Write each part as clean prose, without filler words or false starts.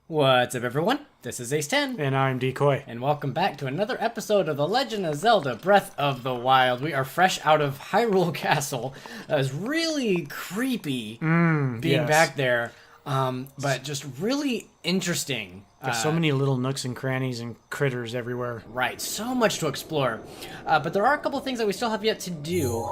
What's up, everyone? This is Ace10, And I'm Decoy. and welcome back to another episode of The Legend of Zelda Breath of the Wild. We are fresh out of Hyrule Castle. That was really creepy being yes. back there, but just really interesting. There's so many little nooks and crannies and critters everywhere. Right, so much to explore. But there are a couple things that we still have yet to do.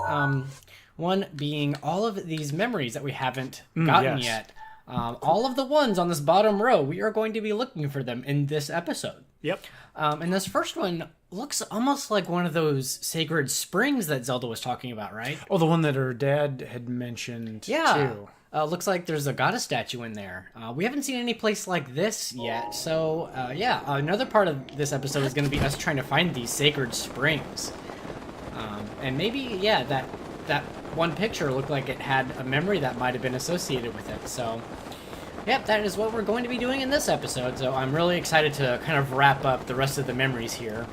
One being all of these memories that we haven't gotten yes. yet. All of the ones on this bottom row, we are going to be looking for them in this episode. Yep. And this first one looks almost like one of those sacred springs that Zelda was talking about, right? Oh, the one that her dad had mentioned, too. Looks like there's a goddess statue in there. We haven't seen any place like this yet, so another part of this episode is going to be us trying to find these sacred springs. And maybe, that one picture looked like it had a memory that might have been associated with it. So, yep, that is what we're going to be doing in this episode. So I'm really excited to kind of wrap up the rest of the memories here.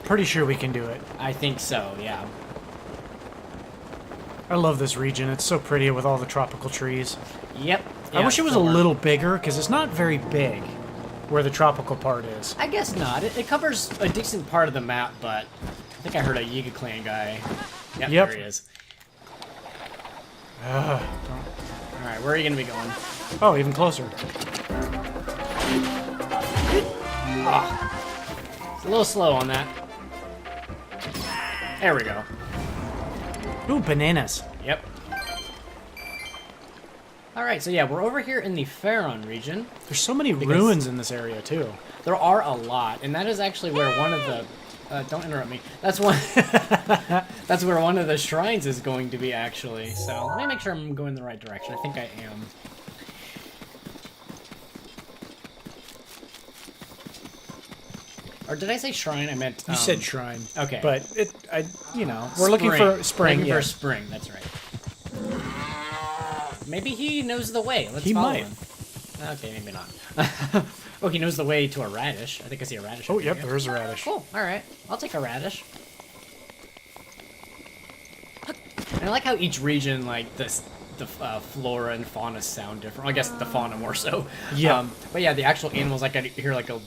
Pretty sure we can do it. I think so, yeah. I love this region. It's so pretty with all the tropical trees. Yep. I wish it was a little bigger, because it's not very big where the tropical part is. I guess not. It covers a decent part of the map, but I think I heard a Yiga Clan guy. Yep. There he is. Alright, where are you going to be going? Oh, even closer. It's a little slow on that. There we go. Ooh, bananas. Yep. Alright, so yeah, we're over here in the Faron region. There's so many ruins in this area, too. There are a lot, and that is actually where one of the... don't interrupt me. That's one... That's where one of the shrines is going to be, actually. So, let me make sure I'm going the right direction. I think I am. Or did I say shrine? I meant... You said shrine. Okay. But, we're looking for spring. Looking for spring, that's right. Maybe he knows the way. Let's He follow might. him. Okay, maybe not. Oh, he knows the way to a radish. I think I see a radish. Oh, up yep, there. there's a radish. Cool. All right. I'll take a radish. And I like how each region, like, the flora and fauna sound different. Well, I guess the fauna more so. Yeah. But yeah, the actual animals, like, I hear, like, a...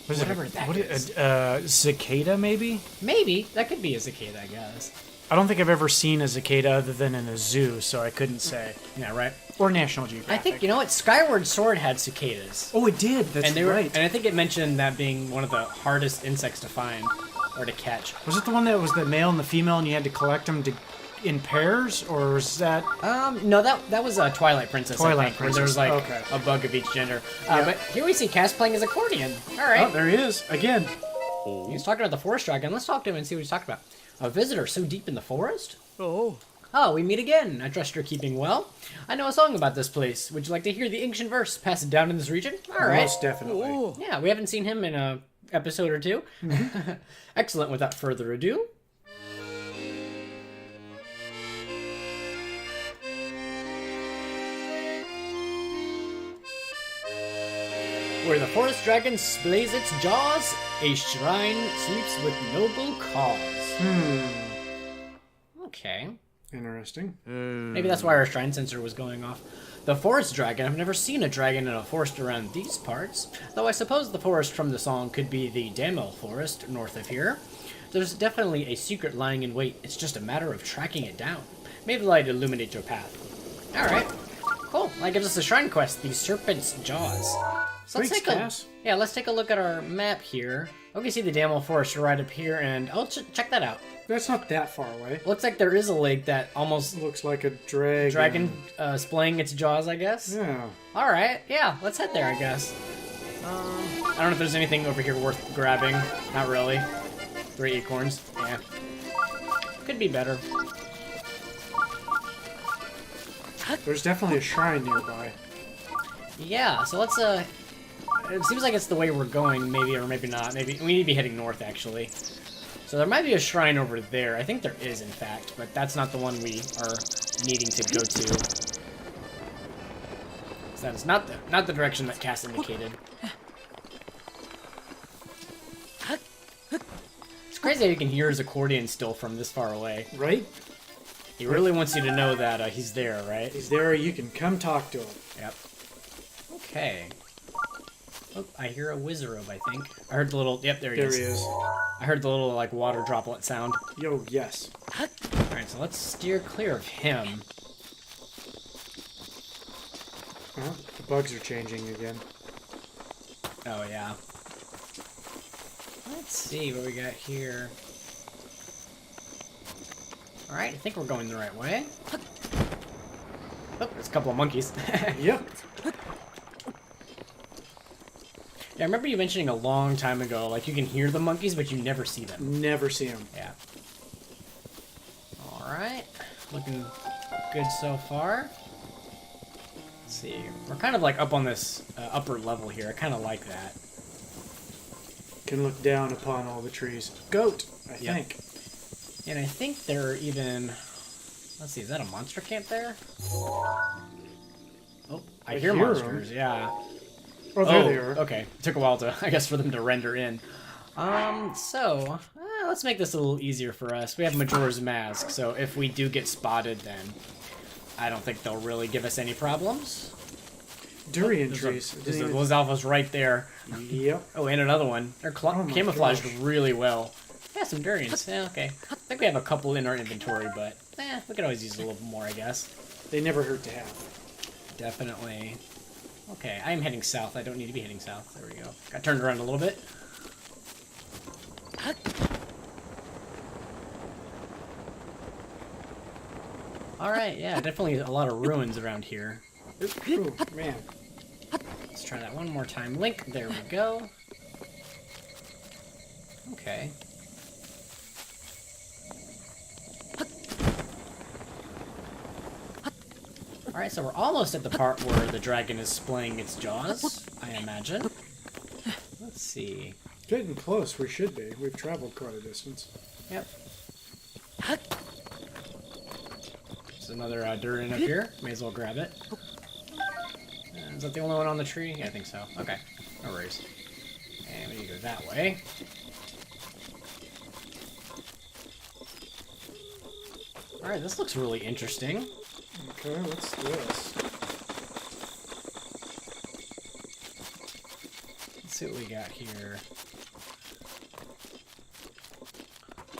Whatever that is. Cicada, maybe? Maybe. That could be a cicada, I guess. I don't think I've ever seen a cicada other than in a zoo, so I couldn't say. Yeah, right? Or National Geographic. I think, you know what? Skyward Sword had cicadas. Oh, it did. That's And they were, right. and I think it mentioned that being one of the hardest insects to find or to catch. Was it the one that was the male and the female, and you had to collect them in pairs, or was that? No, that was a Twilight Princess. Twilight I think, where there was Princess, like okay. a bug of each gender. Yeah. But here we see Cass playing his accordion. All right. Oh, there he is again. He's talking about the forest dragon. Let's talk to him and see what he's talking about. A visitor so deep in the forest? Oh. Oh, we meet again. I trust you're keeping well. I know a song about this place. Would you like to hear the ancient verse passed down in this region? All right. Most definitely. Ooh. Yeah, we haven't seen him in a episode or two. Mm-hmm. Excellent. Without further ado, where the forest dragon displays its jaws, a shrine sweeps with noble cause. Okay. Interesting. Maybe that's why our shrine sensor was going off. The forest dragon. I've never seen a dragon in a forest around these parts. Though I suppose the forest from the song could be the Damel forest north of here. There's definitely a secret lying in wait. It's just a matter of tracking it down. May the light illuminate your path. Alright. Cool. That gives us a shrine quest, the Serpent's Jaws. So let's let's take a look at our map here. We can see the Damel Forest right up here, and I'll check that out. That's not that far away. Looks like there is a lake that almost Looks like a dragon. splaying its jaws, I guess. Yeah. All right, yeah, let's head there, I guess. I don't know if there's anything over here worth grabbing. Not really. 3 acorns. Yeah. Could be better. There's definitely a shrine nearby. Yeah, so let's it seems like it's the way we're going, maybe, or maybe not. Maybe we need to be heading north, actually. So there might be a shrine over there. I think there is, in fact, but that's not the one we are needing to go to. So that is not the direction that Cass indicated. It's crazy how you can hear his accordion still from this far away. Right? He really wants you to know that he's there, right? He's there. You can come talk to him. Yep. Okay. Oh, I hear a Wizrobe, I think. I heard the little... Yep, there he There is. he is. I heard the little, like, water droplet sound. Yo, yes. Alright, so let's steer clear of him. The bugs are changing again. Oh, yeah. Let's see what we got here. Alright, I think we're going the right way. Oh, there's a couple of monkeys. Yep. Yeah, I remember you mentioning a long time ago, like, you can hear the monkeys, but you never see them. Never see them. Yeah. Alright. Looking good so far. Let's see. We're kind of, like, up on this upper level here. I kind of like that. Can look down upon all the trees. Goat, I think. And I think there are even... Let's see, is that a monster camp there? Oh, I hear monsters, yeah. Oh, there they are. Okay. It took a while to, I guess, for them to render in. Let's make this a little easier for us. We have Majora's Mask, so if we do get spotted, then I don't think they'll really give us any problems. Durian trees. Those alphas right there. Yep. Oh, and another one. They're camouflaged really well. Yeah, some durians. Yeah, okay. I think we have a couple in our inventory, but we could always use a little more, I guess. They never hurt to have. Definitely. Okay, I am heading south. I don't need to be heading south. There we go. Got turned around a little bit. Alright, yeah, definitely a lot of ruins around here. Ooh, man. Let's try that one more time. Link, there we go. Okay. Alright, so we're almost at the part where the dragon is splaying its jaws, I imagine. Let's see. Getting close, we should be. We've traveled quite a distance. Yep. There's another durian up here. May as well grab it. Is that the only one on the tree? Yeah, I think so. Okay. No worries. And we need to go that way. Alright, this looks really interesting. Okay, what's this? Let's see what we got here.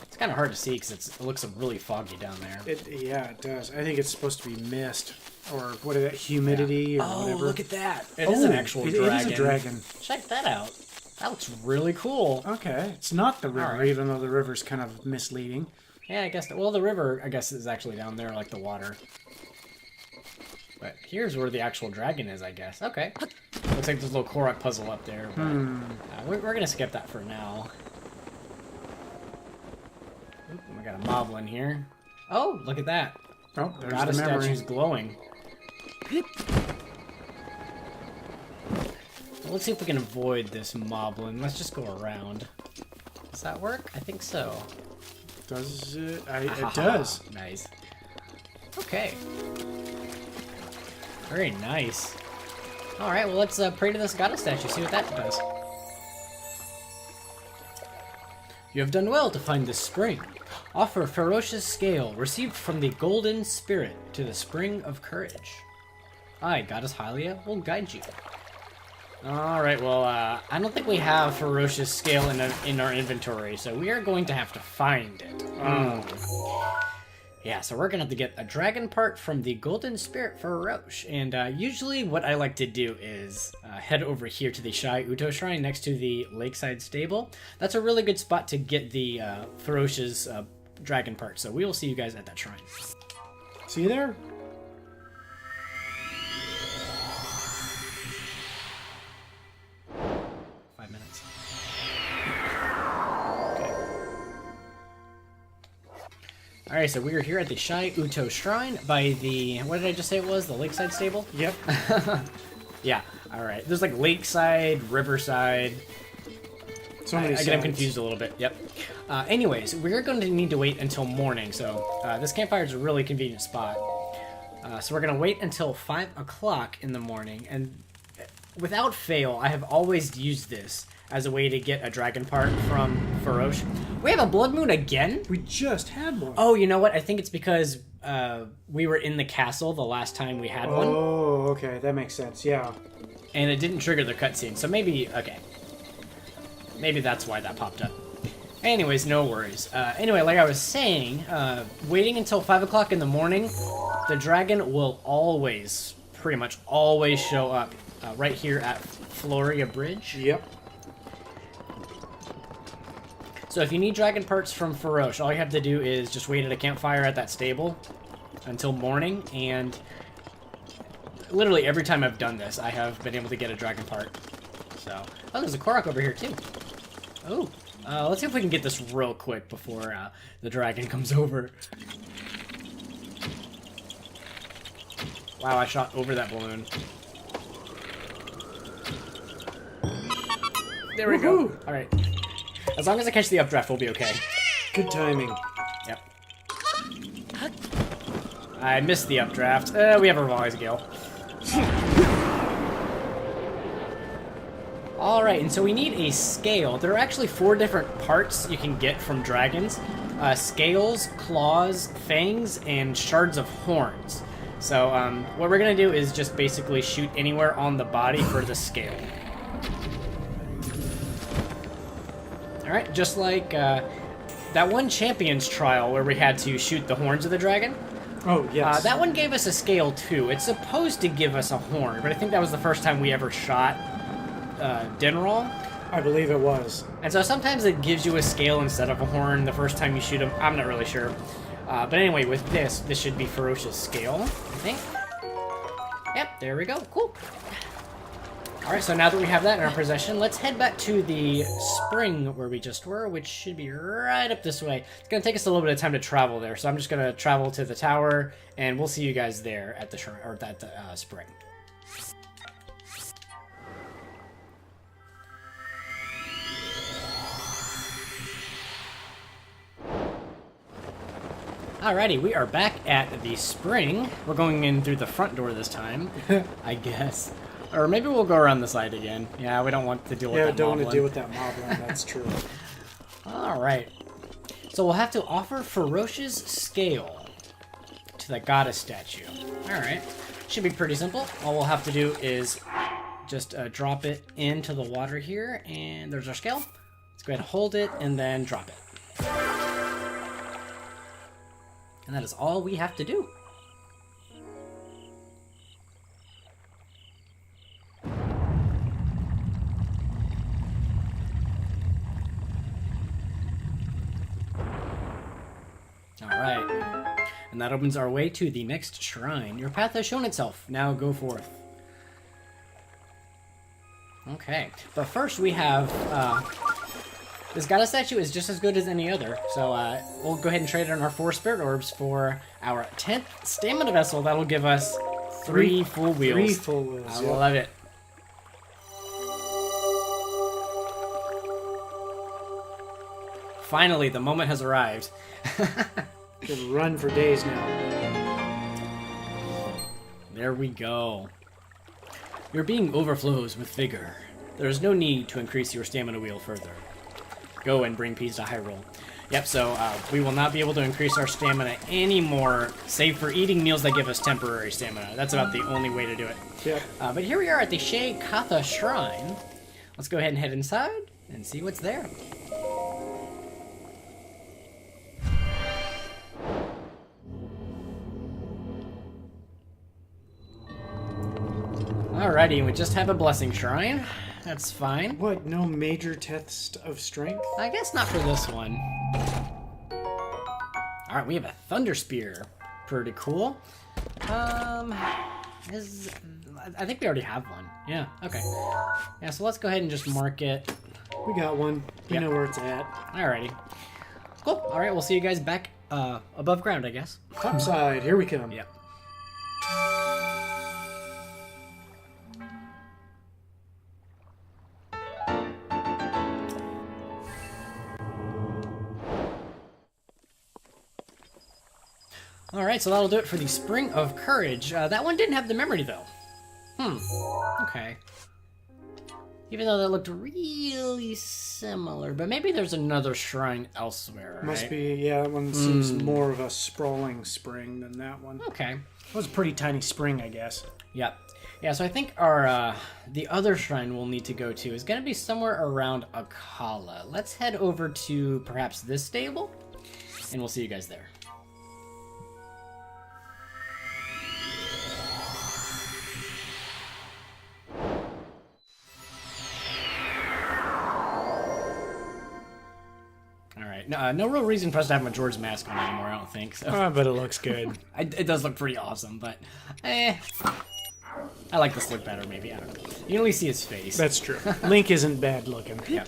It's kind of hard to see because it looks really foggy down there. Yeah, it does. I think it's supposed to be mist. Or what is that, humidity or whatever. Oh, look at that. It is an actual dragon. It is a dragon. Check that out. That looks really cool. Okay. It's not the river, right. even though the river's kind of misleading. Yeah, I guess. Well, the river, I guess, is actually down there, like the water. But here's where the actual dragon is, I guess. Okay. Looks like there's a little Korok puzzle up there. But, we're going to skip that for now. Oop, we got a moblin here. Oh, look at that. Oh, there's Goddess the memory. statue's glowing. Well, let's see if we can avoid this moblin. Let's just go around. Does that work? I think so. Does it? It does. Nice. Okay. Very nice. Alright, well, let's pray to this goddess statue, see what that does. You have done well to find this spring. Offer ferocious scale, received from the golden spirit to the spring of courage. I, Goddess Hylia, will guide you. Alright, well, I don't think we have ferocious scale in our inventory, so we are going to have to find it. Yeah, so we're gonna have to get a dragon part from the golden spirit for Roche. And usually what I like to do is head over here to the Shy Uto Shrine next to the Lakeside Stable. That's a really good spot to get the ferocious dragon part. So we will see you guys at that shrine. See you there? Alright, so we are here at the Shy Uto Shrine by the... What did I just say it was? The Lakeside Stable? Yep. Yeah, alright. There's like Lakeside, Riverside... So many I'm confused a little bit, yep. Anyways, we're going to need to wait until morning, so this campfire is a really convenient spot. So we're going to wait until 5 o'clock in the morning, and without fail, I have always used this as a way to get a dragon part from Feroce. We have a blood moon again? We just had one. Oh, you know what? I think it's because we were in the castle the last time we had one. Oh, okay. That makes sense. Yeah. and it didn't trigger the cutscene. So maybe, okay. Maybe that's why that popped up. Anyways, no worries. Anyway, like I was saying, waiting until 5 o'clock in the morning, the dragon will always, pretty much always show up right here at Floria Bridge. Yep. So if you need dragon parts from Farosh, all you have to do is just wait at a campfire at that stable until morning, and literally every time I've done this, I have been able to get a dragon part. So, oh, there's a Korok over here too. Oh, let's see if we can get this real quick before the dragon comes over. Wow, I shot over that balloon. There we go. All right. As long as I catch the updraft, we'll be okay. Good timing. Yep. I missed the updraft. We have a Revised Gale. Alright, and so we need a scale. There are actually 4 different parts you can get from dragons. Scales, claws, fangs, and shards of horns. So what we're going to do is just basically shoot anywhere on the body for the scale. Alright, just like that one Champions trial where we had to shoot the horns of the dragon. Oh, yes. That one gave us a scale too. It's supposed to give us a horn, but I think that was the first time we ever shot Dinral. I believe it was. And so sometimes it gives you a scale instead of a horn the first time you shoot him. I'm not really sure. But anyway, with this should be Ferocious scale, I think. Yep, there we go. Cool. Alright, so now that we have that in our possession, let's head back to the spring where we just were, which should be right up this way. It's going to take us a little bit of time to travel there, so I'm just going to travel to the tower, and we'll see you guys there at the spring. Alrighty, we are back at the spring. We're going in through the front door this time, I guess. Or maybe we'll go around the side again. Yeah, we don't want to deal with that moblin. Yeah, don't want to deal with that moblin, that's true. Alright. So we'll have to offer Ferocious scale to the goddess statue. Alright. Should be pretty simple. All we'll have to do is just drop it into the water here, and there's our scale. Let's go ahead and hold it, and then drop it. And that is all we have to do. Alright. And that opens our way to the next shrine. Your path has shown itself. Now go forth. Okay. But first we have, this goddess statue is just as good as any other. So we'll go ahead and trade in our 4 spirit orbs for our 10th stamina vessel. That'll give us 3 full wheels. 3 full wheels, I love it. Finally, the moment has arrived. Can run for days now. There we go. Your being overflows with vigor. There is no need to increase your stamina wheel further. Go and bring peace to Hyrule. Yep, so we will not be able to increase our stamina anymore, save for eating meals that give us temporary stamina. That's about the only way to do it. Yep. But here we are at the Shea Katha Shrine. Let's go ahead and head inside and see what's there. Alrighty, we just have a blessing shrine. That's fine. What, no major test of strength? I guess not for this one. Alright, we have a Thunder Spear. Pretty cool. I think we already have one. Yeah, okay. Yeah, so let's go ahead and just mark it. We got one. You Yep. know where it's at. Alrighty. Cool. Alright, we'll see you guys back above ground, I guess. Topside, here we come. Yep. Alright, so that'll do it for the Spring of Courage. That one didn't have the memory, though. Okay. Even though that looked really similar, but maybe there's another shrine elsewhere, right? Must be, yeah, that one seems more of a sprawling spring than that one. Okay. It was a pretty tiny spring, I guess. Yep. Yeah, so I think our the other shrine we'll need to go to is going to be somewhere around Akala. Let's head over to perhaps this stable, and we'll see you guys there. All right, no real reason for us to have Majora's Mask on anymore, I don't think. So. But it looks good. It does look pretty awesome, but I like this look better, maybe. I don't know. You can only see his face. That's true. Link isn't bad looking. Yeah.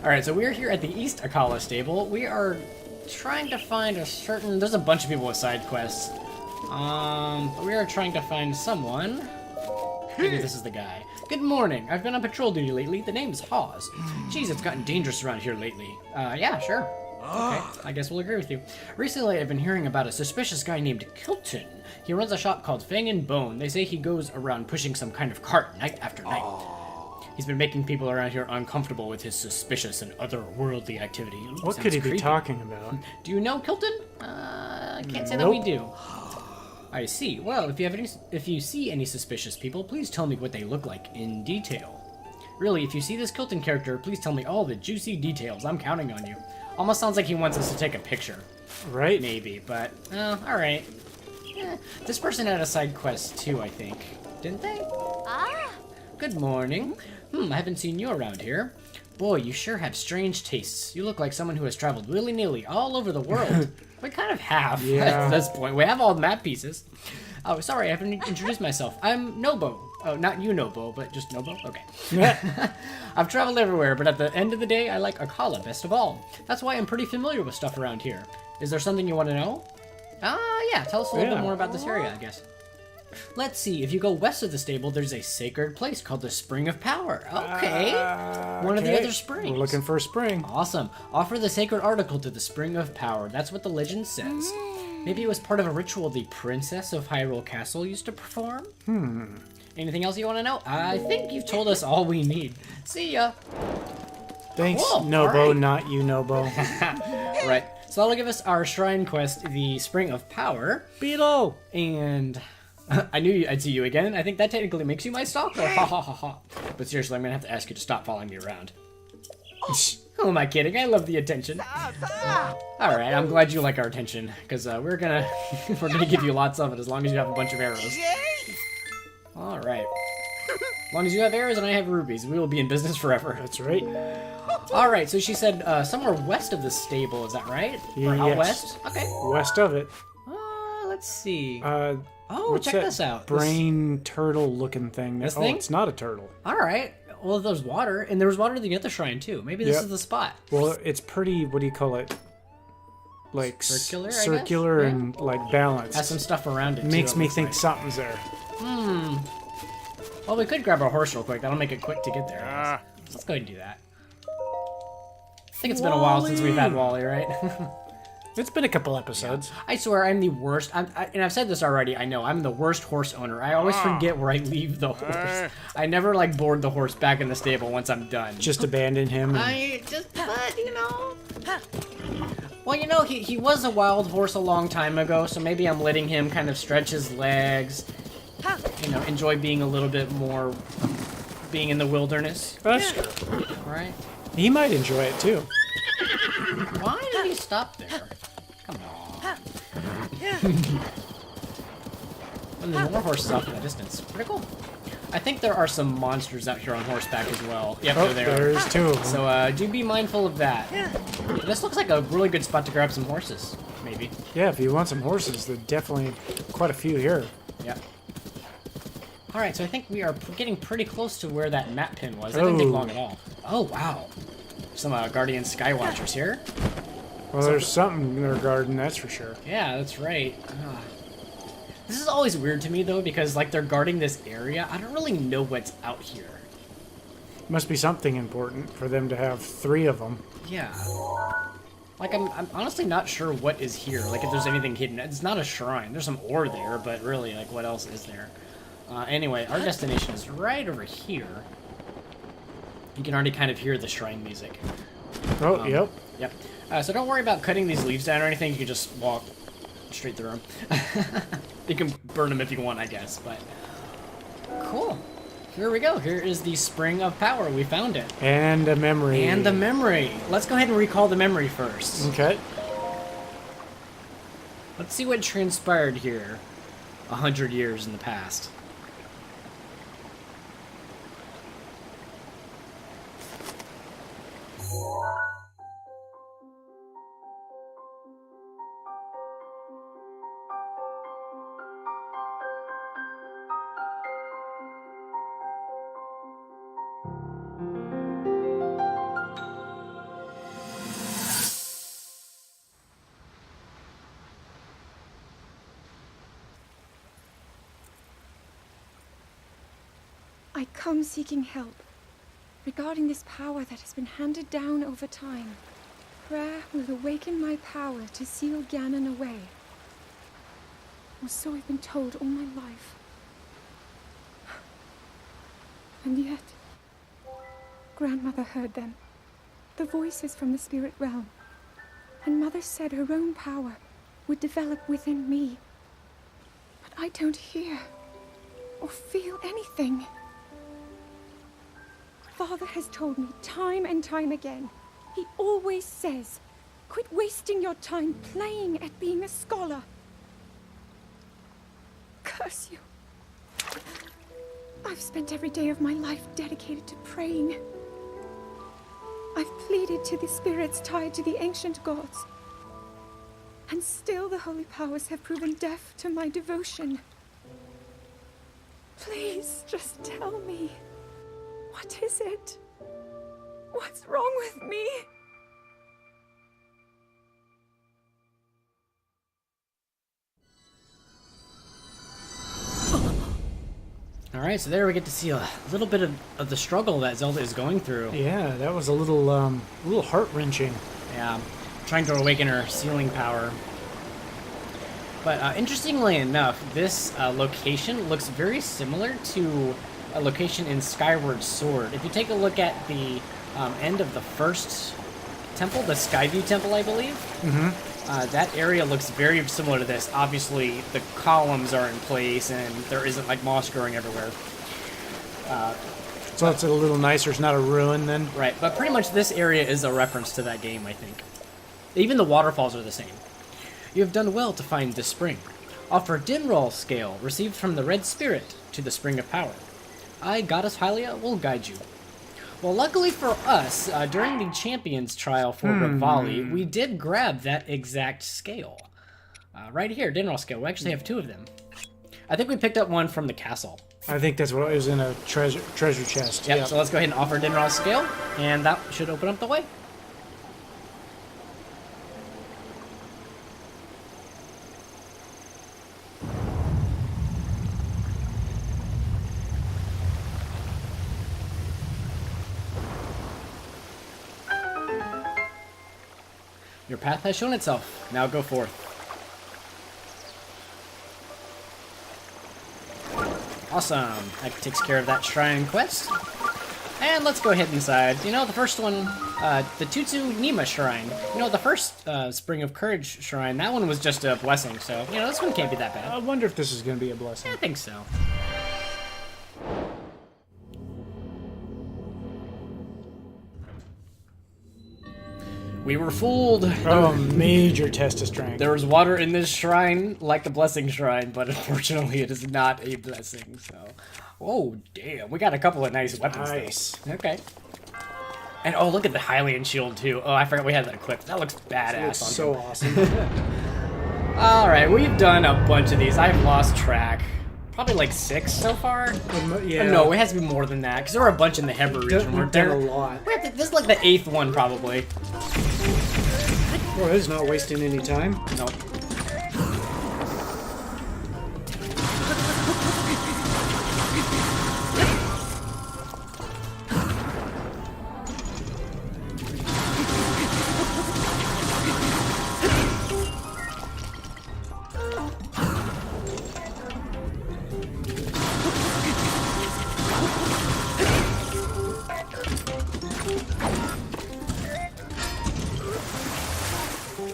All right, so we're here at the East Akala stable. We are trying to find a certain... There's a bunch of people with side quests. But we are trying to find someone. Maybe this is the guy. Good morning. I've been on patrol duty lately. The name's Hawes. Geez, it's gotten dangerous around here lately. Yeah, sure. Okay, I guess we'll agree with you. Recently, I've been hearing about a suspicious guy named Kilton. He runs a shop called Fang and Bone. They say he goes around pushing some kind of cart night after night. He's been making people around here uncomfortable with his suspicious and otherworldly activity. What could he be talking about? Do you know Kilton? Can't say that we do. I see. Well, if you see any suspicious people, please tell me what they look like in detail. Really, if you see this Kilton character, please tell me all the juicy details. I'm counting on you. Almost sounds like he wants us to take a picture. Right? Maybe, but, alright. This person had a side quest too, I think. Didn't they? Good morning. I haven't seen you around here. Boy, you sure have strange tastes. You look like someone who has traveled willy-nilly all over the world. We kind of have at this point. We have all the map pieces. Oh, sorry, I haven't introduced myself. I'm Nobo. Oh, not you, Nobo, but just Nobo? Okay. I've traveled everywhere, but at the end of the day, I like Akala best of all. That's why I'm pretty familiar with stuff around here. Is there something you want to know? Yeah, tell us a little bit more about this area, I guess. Let's see, if you go west of the stable, there's a sacred place called the Spring of Power. Okay. One of the other springs. We're looking for a spring. Awesome. Offer the sacred article to the Spring of Power. That's what the legend says. Maybe it was part of a ritual the Princess of Hyrule Castle used to perform? Anything else you want to know? I think you've told us all we need. See ya. Thanks, Cool. Nobo, Right. not you, Nobo. Right. So that'll give us our shrine quest, the Spring of Power. Beetle! And I knew I'd see you again. I think that technically makes you my stalker. Ha ha ha ha. But seriously, I'm gonna have to ask you to stop following me around. Who am I kidding? I love the attention. All right, I'm glad you like our attention, because we're gonna give you lots of it as long as you have a bunch of arrows. All right. As long as you have arrows and I have rubies, we will be in business forever. That's right. All right, so she said somewhere west of the stable. Is that right? Or out Yes. west? Okay. West of it. Let's see. What's check that this out. brain turtle looking thing? This Oh, thing? it's not a turtle. All right. Well, there's water, and there was water at the other shrine too. Maybe this Yep. is the spot. Well, it's pretty, what do you call it? Like Circular, I guess? circular Yeah. and like balanced. Has some stuff around it. Makes too, me looks think like. something's there. Well, we could grab our horse real quick. That'll make it quick to get there. Let's go ahead and do that. I think it's been a while since we've had Wally, right? It's been a couple episodes. I swear I'm the worst. And I've said this already. I know I'm the worst horse owner. I always forget where I leave the horse. I never like board the horse back in the stable once I'm done. Just abandon him. And... But you know. Well, you know, he was a wild horse a long time ago, so maybe I'm letting him kind of stretch his legs. You know, enjoy being a little bit more, being in the wilderness. That's true. Right? He might enjoy it too. Why did he stop there? Come on. And there's more horses off in the distance. Pretty cool. I think there are some monsters out here on horseback as well. Yep, Oh, they're there. there's two of them. So do be mindful of that. This looks like a really good spot to grab some horses, maybe. Yeah, if you want some horses, there's definitely quite a few here. Yep. All right, so I think we are getting pretty close to where that map pin was. That didn't take long at all. Oh, wow. Some Guardian Skywatchers here. Well, there's something in their garden, that's for sure. Yeah, that's right. This is always weird to me, though, because, like, they're guarding this area. I don't really know what's out here. Must be something important for them to have 3 of them. Yeah. Like, I'm honestly not sure what is here. Like, if there's anything hidden. It's not a shrine. There's some ore there, but really, like, what else is there? Anyway, our destination is right over here. You can already kind of hear the shrine music. Oh, yep. Yep. So don't worry about cutting these leaves down or anything. You can just walk straight through them. You can burn them if you want, I guess, but... Cool. Here we go. Here is the Spring of Power. We found it. And a memory. And the memory. Let's go ahead and recall the memory first. Okay. Let's see what transpired here 100 years in the past. I come seeking help regarding this power that has been handed down over time. Prayer will awaken my power to seal Ganon away. Or so I've been told all my life. And yet, Grandmother heard them, the voices from the spirit realm. And Mother said her own power would develop within me. But I don't hear or feel anything. Father has told me time and time again. He always says, quit wasting your time playing at being a scholar. Curse you. I've spent every day of my life dedicated to praying. I've pleaded to the spirits tied to the ancient gods. And still the holy powers have proven deaf to my devotion. Please, just tell me. What is it? What's wrong with me? Alright, so there we get to see a little bit of the struggle that Zelda is going through. Yeah, that was a little heart-wrenching. Yeah, trying to awaken her sealing power. But interestingly enough, this location looks very similar to a location in Skyward Sword. If you take a look at the end of the first temple, the Skyview Temple, I believe, that area looks very similar to this. Obviously, the columns are in place, and there isn't like moss growing everywhere. So it's a little nicer. It's not a ruin then. Right, but pretty much this area is a reference to that game, I think. Even the waterfalls are the same. You have done well to find this spring. Offer Dinroll scale received from the Red Spirit to the Spring of Power. I, Goddess Hylia, will guide you. Well, luckily for us, during the Champions trial for Rivali, we did grab that exact scale. Right here, Dinroll scale. We actually have two of them. I think we picked up one from the castle. I think that's what it was in a treasure chest. Yep, so let's go ahead and offer Dinroll scale, and that should open up the way. Your path has shown itself. Now go forth. Awesome. That takes care of that shrine quest. And let's go ahead inside. You know, the first one, the Tutu Nima shrine. You know, the first Spring of Courage shrine, that one was just a blessing. So, you know, this one can't be that bad. I wonder if this is going to be a blessing. I think so. We were fooled. Oh, major test of strength. There was water in this shrine, like the blessing shrine, but unfortunately it is not a blessing, so... Oh, damn. We got a couple of nice weapons, Nice. though. Okay. And, oh, look at the Hylian shield, too. Oh, I forgot we had that equipped. That looks badass. It's so awesome. Alright, we've done a bunch of these. I've lost track. Probably like 6 so far? Yeah. No, it has to be more than that, because there were a bunch in the Heber region. We've done a lot. This is like the 8th one, probably. Well, it's not wasting any time. Nope.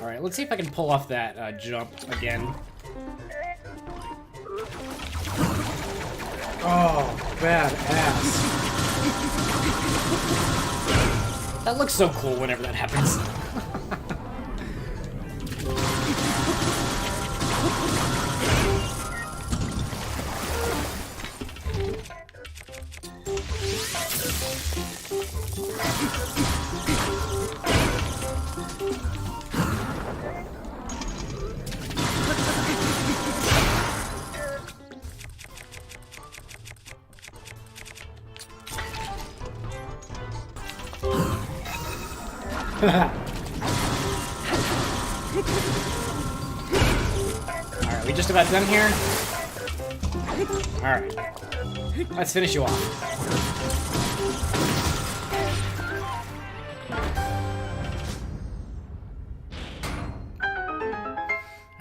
Alright, let's see if I can pull off that jump again. Oh, badass. That looks so cool whenever that happens. Alright, we just about done here? Alright. Let's finish you off.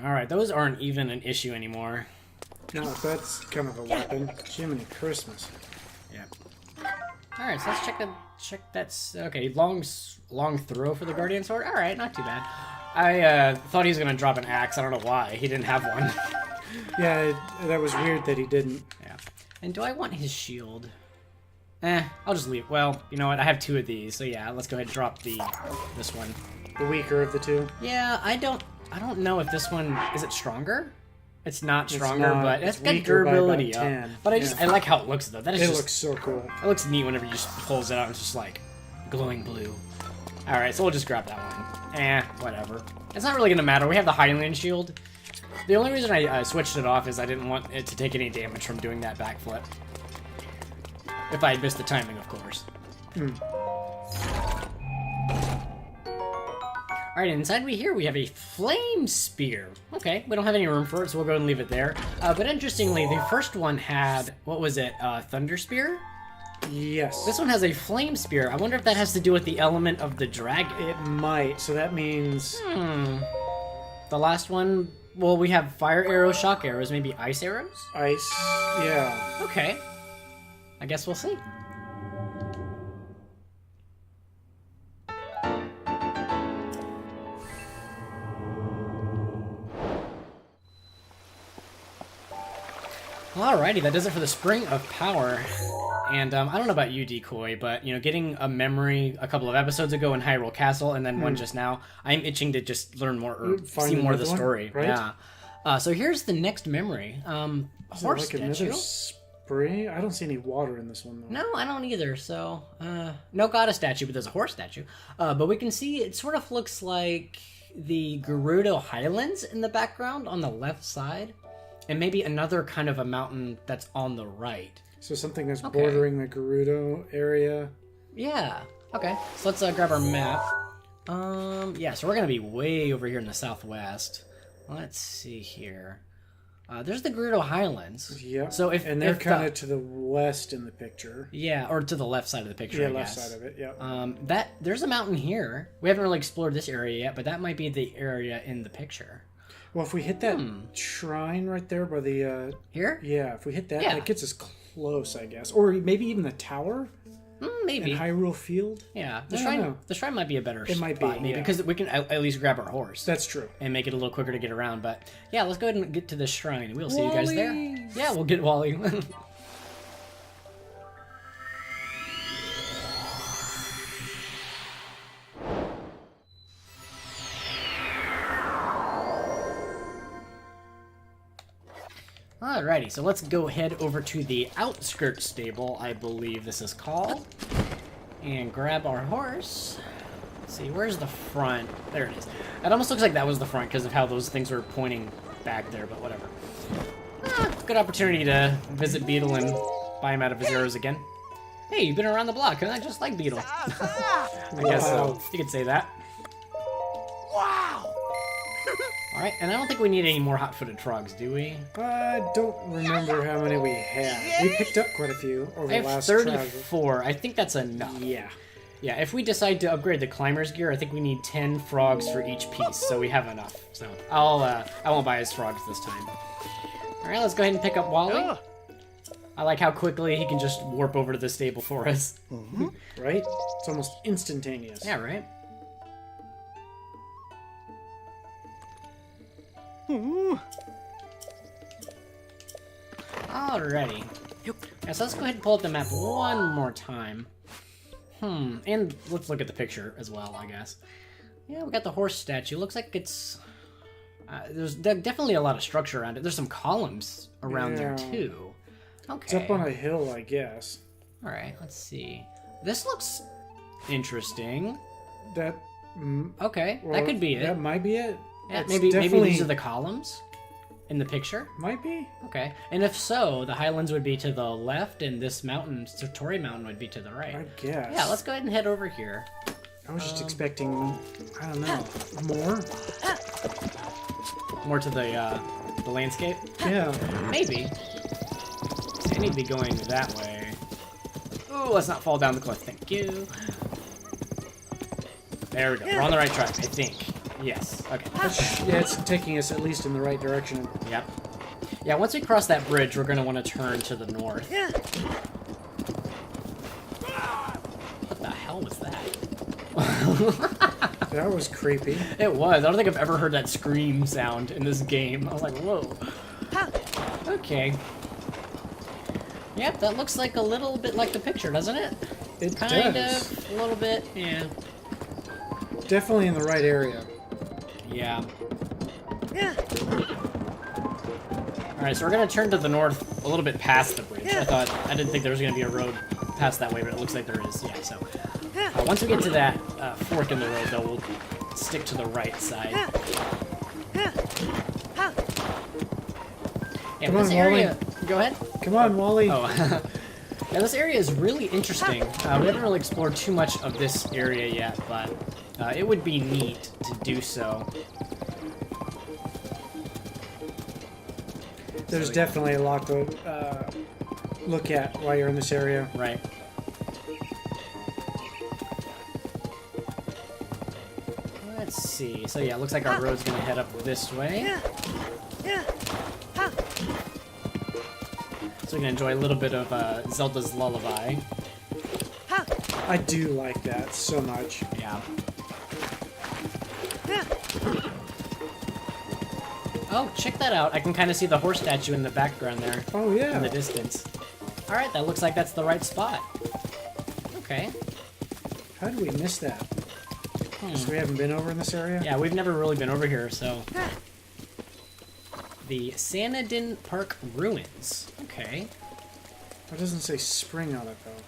Alright, those aren't even an issue anymore. No, that's kind of a weapon. Jiminy Christmas. Yeah. Alright, so let's check that. Okay, long throw for the Guardian Sword? Alright, not too bad. I thought he was going to drop an axe. I don't know why. He didn't have one. Yeah, that was weird that he didn't. Yeah. And do I want his shield? I'll just leave. Well, you know what? I have 2 of these, so yeah, let's go ahead and drop this one. The weaker of the two. Yeah, I don't know if this one is it stronger? It's not stronger, not. but it's got weaker by durability about up. 10. But I like how it looks though. That is It just looks so cool. it looks neat whenever you just pulls it out and it's just like glowing blue. Alright, so we'll just grab that one. Whatever. It's not really gonna matter. We have the Highland shield. The only reason I switched it off is I didn't want it to take any damage from doing that backflip. If I had missed the timing, of course. Alright, inside we have a flame spear. Okay, we don't have any room for it, so we'll go and leave it there. But interestingly, the first one had, what was it, thunder spear? Yes. This one has a flame spear. I wonder if that has to do with the element of the dragon. It might, so that means... The last one, well, we have fire arrows, shock arrows, maybe ice arrows? Ice, yeah. Okay. I guess we'll see. Alrighty, that does it for the Spring of Power. And I don't know about you, Decoy, but you know, getting a memory a couple of episodes ago in Hyrule Castle, and then one just now, I'm itching to just learn more or see more of the story. One, right? Yeah. So here's the next memory. Horse like statue. another spring? I don't see any water in this one though. No, I don't either. So no goddess statue, but there's a horse statue. But we can see it sort of looks like the Gerudo Highlands in the background on the left side. And maybe another kind of a mountain that's on the right. So something that's bordering the Gerudo area. Yeah. Okay. So let's grab our map. Yeah, so we're going to be way over here in the southwest. Let's see here. There's the Gerudo Highlands. Yeah. So and they're kind of to the west in the picture. Yeah, or to the left side of the picture, yeah, I left guess. side of it, yeah. There's a mountain here. We haven't really explored this area yet, but that might be the area in the picture. Well, if we hit that shrine right there by the... Here? Yeah, if we hit that, Yeah. that gets us close, I guess. Or maybe even the tower Maybe. in Hyrule Field. Yeah, I don't know. the shrine might be a better spot, might be, maybe, yeah. because we can at least grab our horse. That's true. And make it a little quicker to get around. But yeah, let's go ahead and get to the shrine. We'll see you guys there. Yeah, we'll get Wally. Alrighty, so let's go head over to the outskirts stable, I believe this is called, and grab our horse. Let's see, where's the front? There it is. It almost looks like that was the front because of how those things were pointing back there, but whatever. Good opportunity to visit Beetle and buy him out of his arrows again. Hey, you've been around the block, huh? Just like Beetle. I guess so. You could say that. Wow! Alright, and I don't think we need any more hot-footed frogs, do we? I don't remember how many we had. We picked up quite a few over I the have last travel. 34. I think that's enough. Yeah. Yeah, if we decide to upgrade the climber's gear, I think we need 10 frogs for each piece, so we have enough. So I won't buy his frogs this time. Alright, let's go ahead and pick up Wally. I like how quickly he can just warp over to the stable for us. Right? It's almost instantaneous. Yeah, right? Alrighty. Yeah, so let's go ahead and pull up the map one more time. And let's look at the picture as well, I guess. Yeah, we got the horse statue. Looks like it's... there's definitely a lot of structure around it. There's some columns around there, too. Okay. It's up on a hill, I guess. Alright, let's see. This looks interesting. That... Okay, well, that could be it. That might be it. Yeah, It's maybe definitely... these are the columns in the picture. Might be. Okay, and if so, the highlands would be to the left, and this mountain, Satori Mountain, would be to the right. I guess. Yeah, let's go ahead and head over here. I was just expecting, I don't know, more? More to the landscape? Yeah. Maybe. So I need to be going that way. Ooh, let's not fall down the cliff, thank you. There we go, we're on the right track, I think. Yes, okay. Yeah, it's taking us at least in the right direction. Yep. Yeah, once we cross that bridge, we're going to want to turn to the north. What the hell was that? That was creepy. It was. I don't think I've ever heard that scream sound in this game. I was like, whoa. Okay. Yep, that looks like a little bit like the picture, doesn't it? It Kind does. of, a little bit, yeah. Definitely in the right area. Yeah. Alright, so we're going to turn to the north a little bit past the bridge. I didn't think there was going to be a road past that way, but it looks like there is. Yeah, so once we get to that fork in the road, though, we'll stick to the right side. Yeah, Come this on, area... Go ahead. Come on, Wally. Oh. Yeah, this area is really interesting. We haven't really explored too much of this area yet, but it would be neat to do so. There's definitely a lot to look at while you're in this area. Right. Let's see. So yeah, it looks like our road's gonna head up this way. So we can enjoy a little bit of Zelda's Lullaby. I do like that so much. Yeah. Oh, check that out. I can kind of see the horse statue in the background there. Oh, yeah. In the distance. Alright, that looks like that's the right spot. Okay. How did we miss that? Because we haven't been over in this area? Yeah, we've never really been over here, so... The Sanadin Park Ruins. Okay. It doesn't say spring on it, though.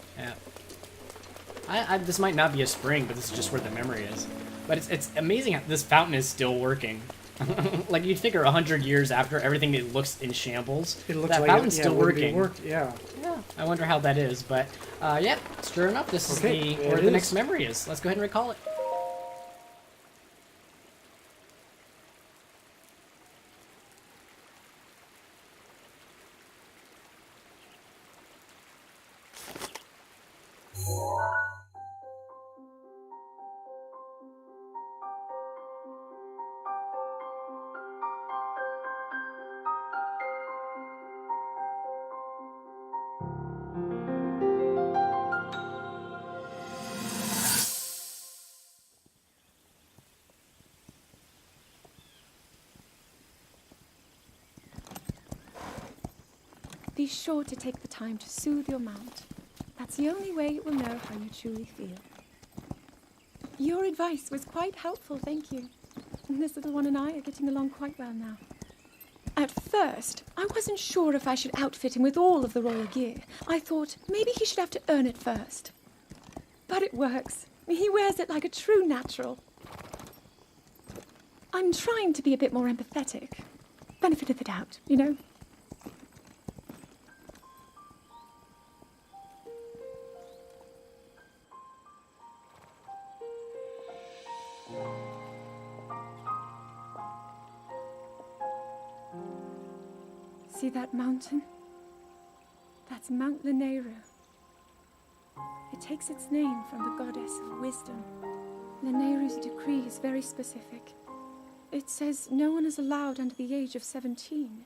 Yeah. This might not be a spring, but this is just where the memory is. But it's amazing how this fountain is still working. Like, you'd figure 100 years after everything, it looks in shambles. It looks that like fountain's it, still working. Yeah. Yeah, I wonder how that is, but yeah, sure enough, this is where the next memory is. Let's go ahead and recall it. Be sure to take the time to soothe your mount. That's the only way it will know how you truly feel. Your advice was quite helpful, thank you. This little one and I are getting along quite well now. At first, I wasn't sure if I should outfit him with all of the royal gear. I thought maybe he should have to earn it first. But it works. He wears it like a true natural. I'm trying to be a bit more empathetic. Benefit of the doubt, you know? See that mountain? That's Mount Lanayru. It takes its name from the goddess of wisdom. Lanayru's decree is very specific. It says no one is allowed under the age of 17.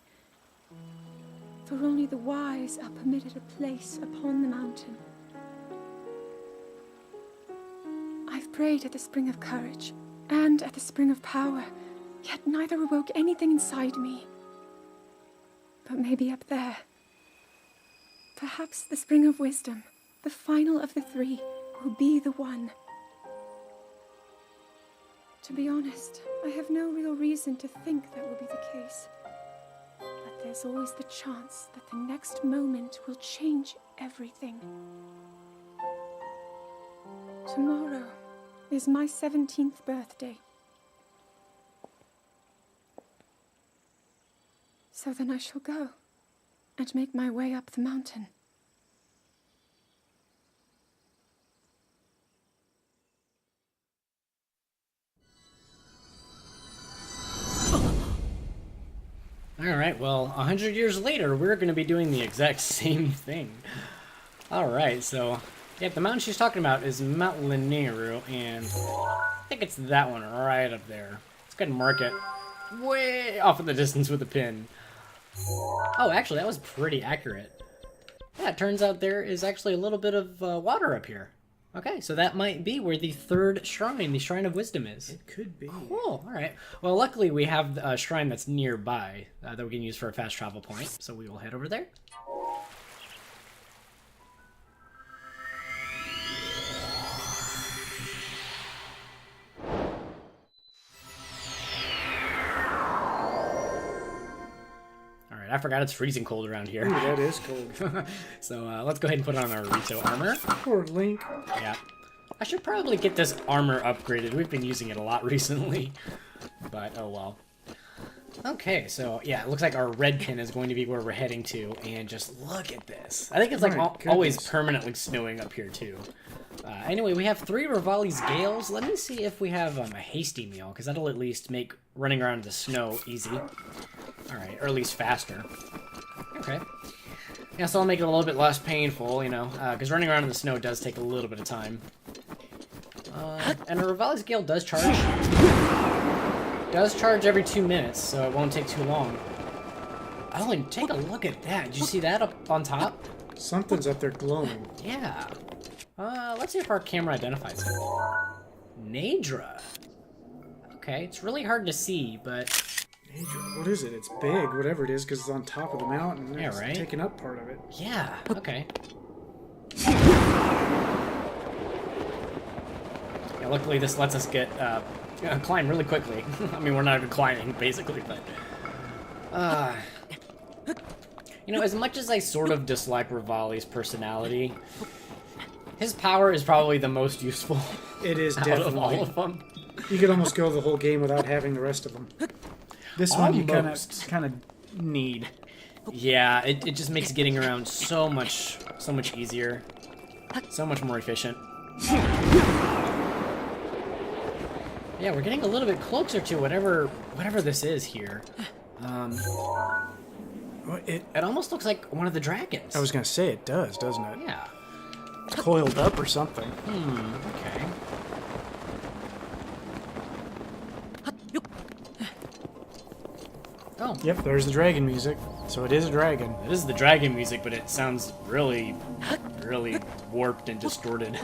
For only the wise are permitted a place upon the mountain. I've prayed at the Spring of Courage and at the Spring of Power, yet neither awoke anything inside me. But maybe up there, Perhaps the Spring of Wisdom, the final of the three, will be the one. To be honest, I have no real reason to think that will be the case. But there's always the chance that the next moment will change everything. Tomorrow is my 17th birthday. So then I shall go and make my way up the mountain. Alright, well, 100 years later, we're going to be doing the exact same thing. Alright, so, yeah, the mountain she's talking about is Mount Linearu, and I think it's that one right up there. Let's go ahead and mark it way off in the distance with a pin. Oh, actually, that was pretty accurate. Yeah, it turns out there is actually a little bit of water up here. Okay, so that might be where the third shrine, the Shrine of Wisdom, is. It could be. Cool, alright. Well, luckily we have a shrine that's nearby that we can use for a fast travel point, so we will head over there. I forgot it's freezing cold around here. Ooh, that is cold. So let's go ahead and put on our Rito armor. Poor Link. Yeah. I should probably get this armor upgraded. We've been using it a lot recently. But, oh well. Okay, so yeah, it looks like our red pin is going to be where we're heading to. And just look at this. I think it's like always permanently snowing up here too. Anyway, we have 3 Rivali's Gales. Let me see if we have a hasty meal, because that'll at least make running around in the snow easy. Alright, or at least faster. Okay. Yeah, so I'll make it a little bit less painful, you know, because running around in the snow does take a little bit of time. And a Rivali's Gale does charge. Does charge every 2 minutes, so it won't take too long. Oh, and take a look at that. Did you see that up on top? Something's up there glowing. Yeah. Let's see if our camera identifies it. Nadra. Okay, it's really hard to see, but... Nadra, what is it? It's big, whatever it is, because it's on top of the mountain. Yeah, it's right? taking up part of it. Yeah, okay. Yeah, luckily this lets us get, climb really quickly. I mean, we're not even climbing, basically, but... You know, as much as I sort of dislike Rivali's personality, his power is probably the most useful. It is out definitely. of all of them. You could almost go the whole game without having the rest of them. This one you Almost. kind of need. Yeah, it just makes getting around so much easier, so much more efficient. Yeah, we're getting a little bit closer to whatever this is here. It almost looks like one of the dragons. I was gonna say it does, doesn't it? Yeah. It's coiled up or something. Okay. Oh. Yep, there's the dragon music. So it is a dragon. It is the dragon music, but it sounds really, really warped and distorted.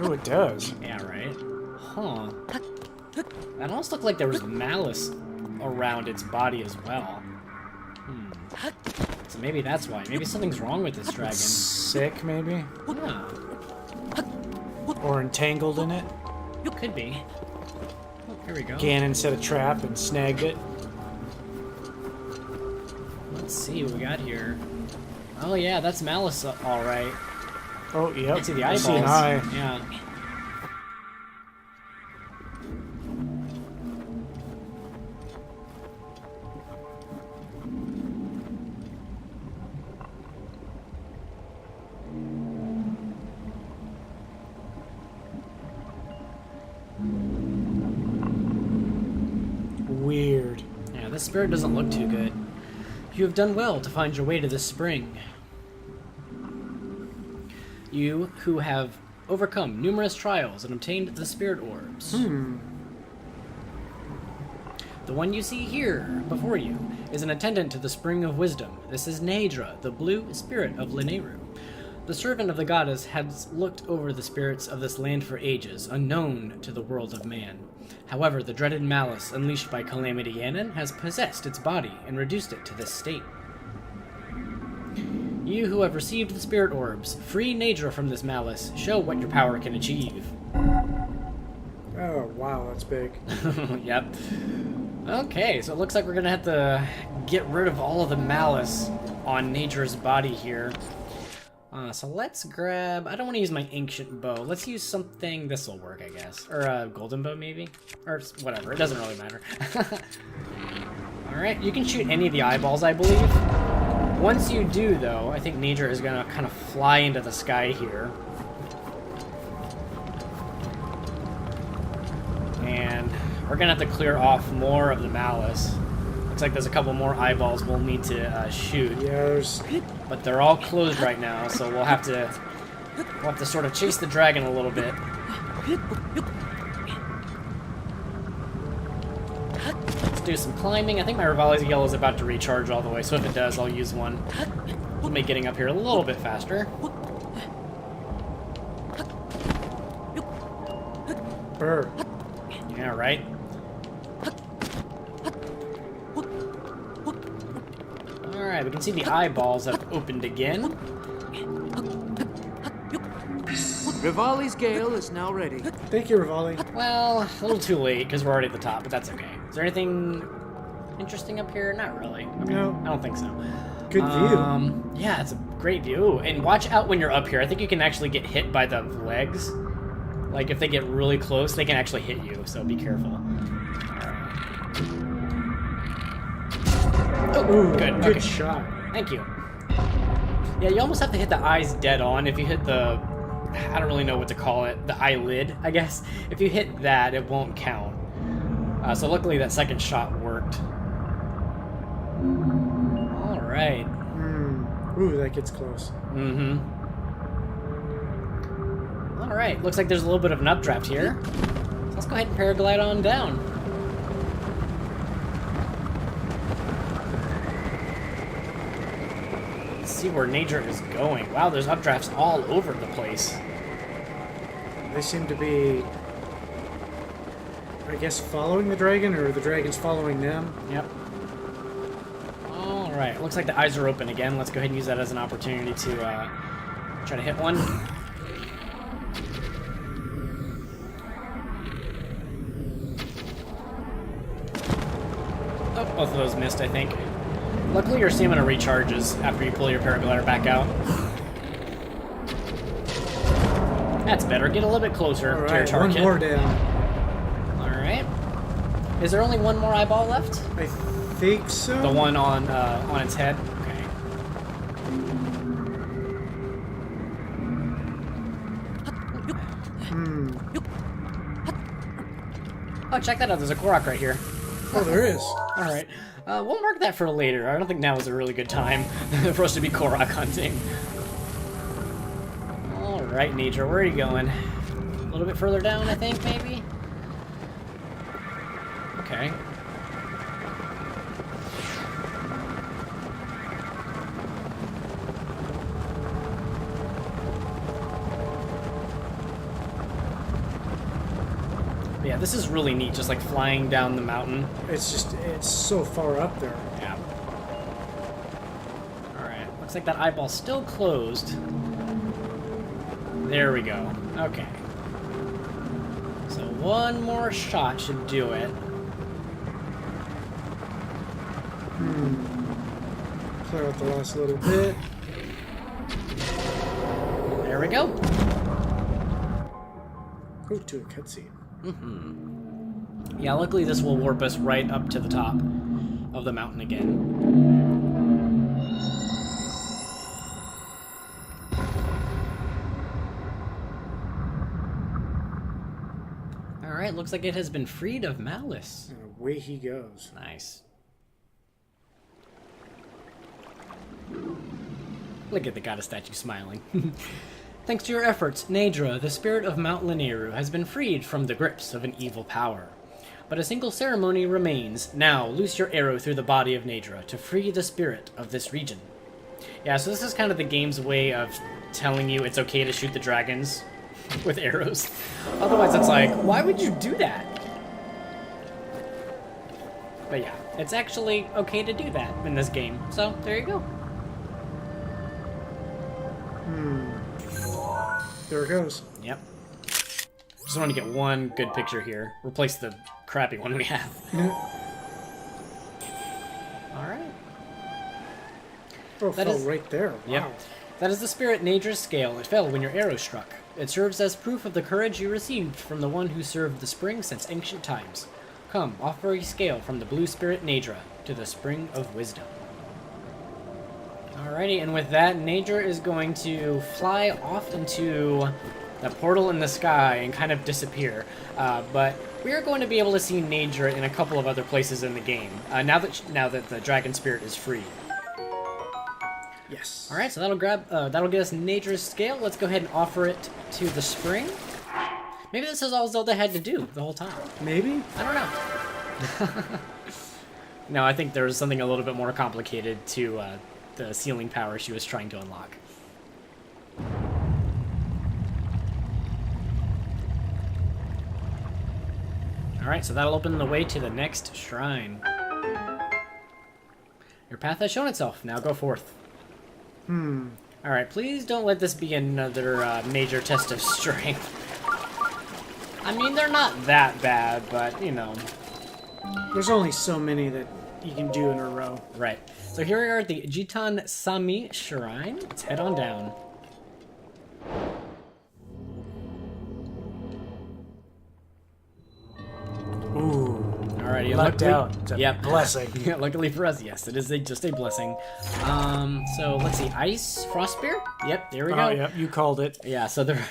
Oh, it does. Yeah, right? Huh. That almost looked like there was malice around its body as well. So maybe that's why. Maybe something's wrong with this dragon. Sick, maybe? Yeah. Or entangled in it. Could be. Oh, here we go. Ganon set a trap and snagged it. Let's see what we got here. Oh yeah, that's malice, all right. Oh, yep. I see the I eyeballs. see an eye. Yeah. Weird. Yeah, this spirit doesn't look too good. You have done well to find your way to this spring. You who have overcome numerous trials and obtained the spirit orbs. The one you see here before you is an attendant to the Spring of Wisdom. This is Nadra, the blue spirit of Linearu. The servant of the goddess has looked over the spirits of this land for ages, unknown to the world of man. However, the dreaded malice unleashed by Calamity Ganon has possessed its body and reduced it to this state. You who have received the spirit orbs, free Naedra from this malice. Show what your power can achieve. Oh, wow, that's big. Yep. Okay, so it looks like we're gonna have to get rid of all of the malice on Naedra's body here. So let's grab... I don't want to use my ancient bow. Let's use something... This will work, I guess. Or a golden bow, maybe? Or whatever. It doesn't really matter. Alright, you can shoot any of the eyeballs, I believe. Once you do, though, I think Naedra is going to kind of fly into the sky here. And we're going to have to clear off more of the malice. Looks like there's a couple more eyeballs we'll need to shoot. Yeah, there's... But they're all closed right now, so we'll have to sort of chase the dragon a little bit. Let's do some climbing. I think my Rivali's Yell is about to recharge all the way, so if it does, I'll use one. It'll make getting up here a little bit faster. Burr. Yeah, right? Alright, we can see the eyeballs have opened again. Rivali's Gale is now ready. Thank you, Rivali. Well, a little too late, because we're already at the top, but that's okay. Is there anything interesting up here? Not really. Okay. No. I don't think so. Good view. Yeah, it's a great view. And watch out when you're up here. I think you can actually get hit by the legs. Like, if they get really close, they can actually hit you, so be careful. Alright. Oh, Ooh, good. Good Okay. shot. Thank you. Yeah, you almost have to hit the eyes dead on. If you hit the... I don't really know what to call it. The eyelid, I guess. If you hit that, it won't count. So luckily that second shot worked. Alright. Ooh, that gets close. Mm-hmm. Alright, looks like there's a little bit of an updraft here. So let's go ahead and paraglide on down. Let's see where Naedra is going. Wow, there's updrafts all over the place. They seem to be, I guess, following the dragon, or the dragon's following them. Yep. Alright, looks like the eyes are open again. Let's go ahead and use that as an opportunity to try to hit one. Oh, both of those missed, I think. Luckily, your stamina recharges after you pull your paraglider back out. That's better. Get a little bit closer to your target. One more down. Alright. Is there only one more eyeball left? I think so. The one on its head? Okay. Oh, check that out. There's a Korok right here. Oh, there is. Alright. We'll mark that for later. I don't think now is a really good time for us to be Korok hunting. Alright, Naedra, where are you going? A little bit further down, I think, maybe? Okay. Yeah, this is really neat, just like flying down the mountain. It's so far up there. Yeah. Alright, looks like that eyeball's still closed. There we go. Okay. So one more shot should do it. Clear out the last little bit. There we go. Go to a cutscene. Yeah, luckily this will warp us right up to the top of the mountain again. Alright, looks like it has been freed of malice. And away he goes. Nice. Look at the goddess statue smiling. Thanks to your efforts, Naedra, the spirit of Mount Lanayru, has been freed from the grips of an evil power. But a single ceremony remains. Now, loose your arrow through the body of Naedra to free the spirit of this region. Yeah, so this is kind of the game's way of telling you it's okay to shoot the dragons with arrows. Otherwise, it's like, why would you do that? But yeah, it's actually okay to do that in this game. So, there you go. There it goes. Yep. Just want to get one good picture here. Replace the crappy one we have. Alright. Oh, That fell is- right there. Wow. Yep. That is the Spirit Nadra's scale. It fell when your arrow struck. It serves as proof of the courage you received from the one who served the spring since ancient times. Come, offer a scale from the Blue Spirit Nadra to the Spring of Wisdom. Alrighty, and with that, Nadra is going to fly off into the portal in the sky and kind of disappear. But we are going to be able to see Nadra in a couple of other places in the game, now that the Dragon Spirit is free. Yes. Alright, so that'll get us Nadra's scale. Let's go ahead and offer it to the spring. Maybe this is all Zelda had to do the whole time. Maybe? I don't know. No, I think there was something a little bit more complicated to the sealing power she was trying to unlock. Alright, so that'll open the way to the next shrine. Your path has shown itself. Now go forth. Alright, please don't let this be another major test of strength. I mean, they're not that bad, but, you know. There's only so many that you can do in a row. Right. So here we are at the Jitan Sami Shrine. Let's head on down. Ooh. Alrighty, Lucked out. It's a Yep. blessing. Yeah, luckily for us, yes, it is just a blessing. So let's see, Ice Frost Spear. Yep, there we go. Oh, yep, you called it. Yeah, so there,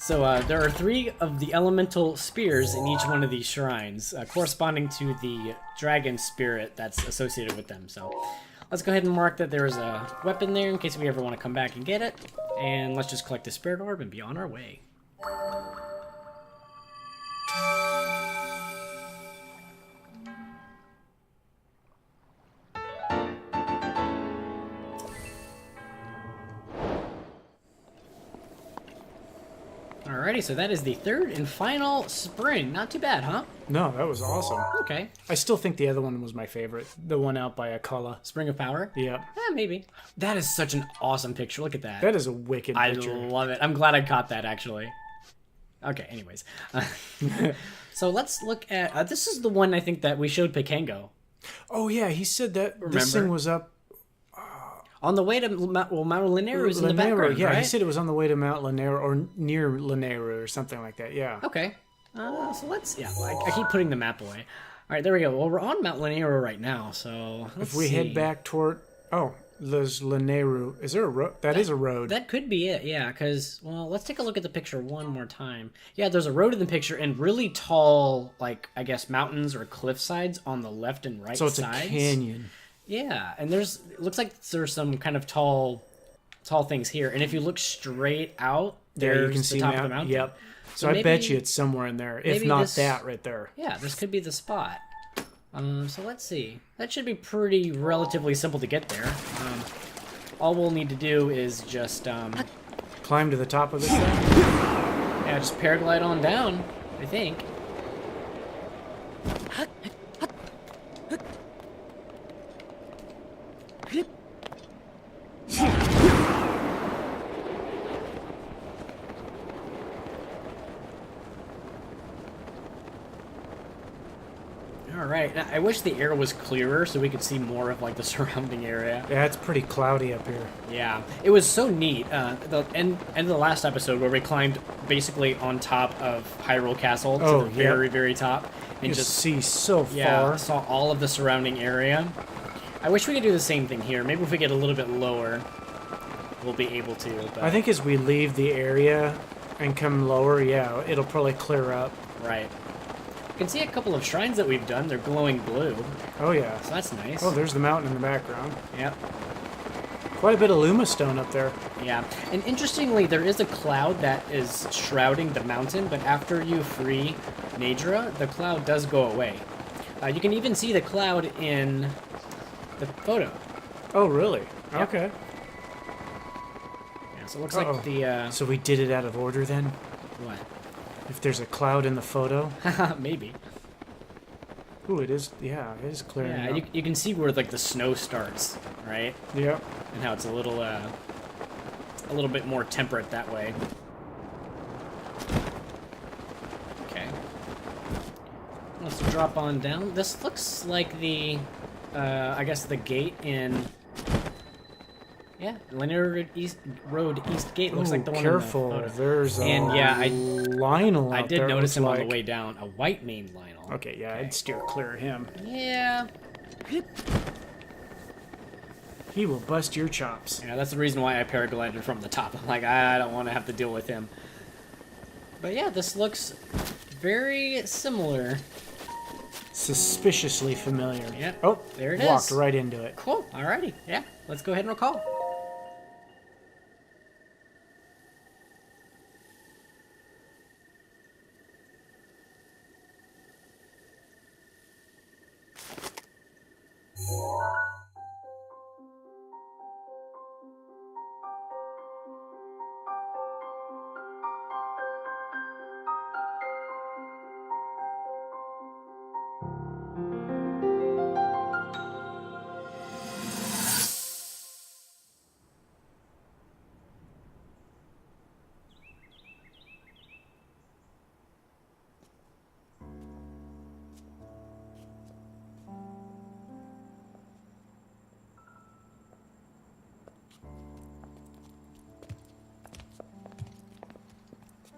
there are 3 of the elemental spears in each one of these shrines, corresponding to the dragon spirit that's associated with them. So let's go ahead and mark that there is a weapon there in case we ever want to come back and get it. And let's just collect the spirit orb and be on our way. Alrighty, so that is the 3rd and final spring. Not too bad, huh? No, that was awesome. Okay. I still think the other one was my favorite. The one out by Akala. Spring of Power? Yep. Maybe. That is such an awesome picture. Look at that. That is a wicked I picture. love it. I'm glad I caught that, actually. Okay, anyways. So let's look at... this is the one I think that we showed Pikango. Oh, yeah, he said that this thing Remember? was up... On the way to... Mount Lanero is in the Lanero, background, yeah, right? he said it was on the way to Mount Lanero or near Lanero or something like that, yeah. Okay. So let's... Yeah, I keep putting the map away. All right, there we go. Well, we're on Mount Lanero right now, so let's If we see. head back toward... Oh, there's Lanero. Is there a road? That is a road. That could be it, yeah, because, well, let's take a look at the picture one more time. Yeah, there's a road in the picture and really tall, like, I guess, mountains or cliff sides on the left and right So it's sides. a canyon. Yeah, and it looks like there's some kind of tall things here. And if you look straight out, There there's you can the see top of the Mount. mountain. Yep. So maybe, I bet you it's somewhere in there. If maybe not this- that right there. Yeah, this could be the spot. So let's see. That should be pretty relatively simple to get there. All we'll need to do is just, Climb to the top of this thing. yeah, just paraglide on down, I think. Alright, I wish the air was clearer so we could see more of like the surrounding area. Yeah, it's pretty cloudy up here. Yeah, it was so neat. The end of the last episode where we climbed basically on top of Hyrule Castle to Oh, the yeah. very, very top. And You just see so yeah, far. saw all of the surrounding area. I wish we could do the same thing here. Maybe if we get a little bit lower, we'll be able to. But, I think as we leave the area and come lower, yeah, it'll probably clear up. right. You can see a couple of shrines that we've done. They're glowing blue, Oh, yeah. so that's nice. Oh, there's the mountain in the background. Yep. Quite a bit of Luma stone up there. Yeah, and interestingly, there is a cloud that is shrouding the mountain, but after you free Nadra, the cloud does go away. You can even see the cloud in the photo. Oh, really? Yep. Okay. Yeah, so it looks Uh-oh. like the, So we did it out of order then? what? If there's a cloud in the photo? Maybe. Ooh, it is, yeah, it is clearing Yeah, up. you can see where, like, the snow starts, right? Yep. And how it's a little, a little bit more temperate that way. Okay. Let's drop on down. This looks like the, I guess the gate in... Yeah, Linear Road East Gate looks like the one careful. in the photo. There's a And yeah, Lionel I out did there, notice him on like. the way down. A white maned Lionel. Okay, yeah, I'd steer clear of him. Yeah. He will bust your chops. Yeah, that's the reason why I paraglided from the top. I'm like, I don't want to have to deal with him. But yeah, this looks very similar. Suspiciously familiar. Yep. Oh, there it walked is. right into it. Cool. Alrighty. Yeah, let's go ahead and recall.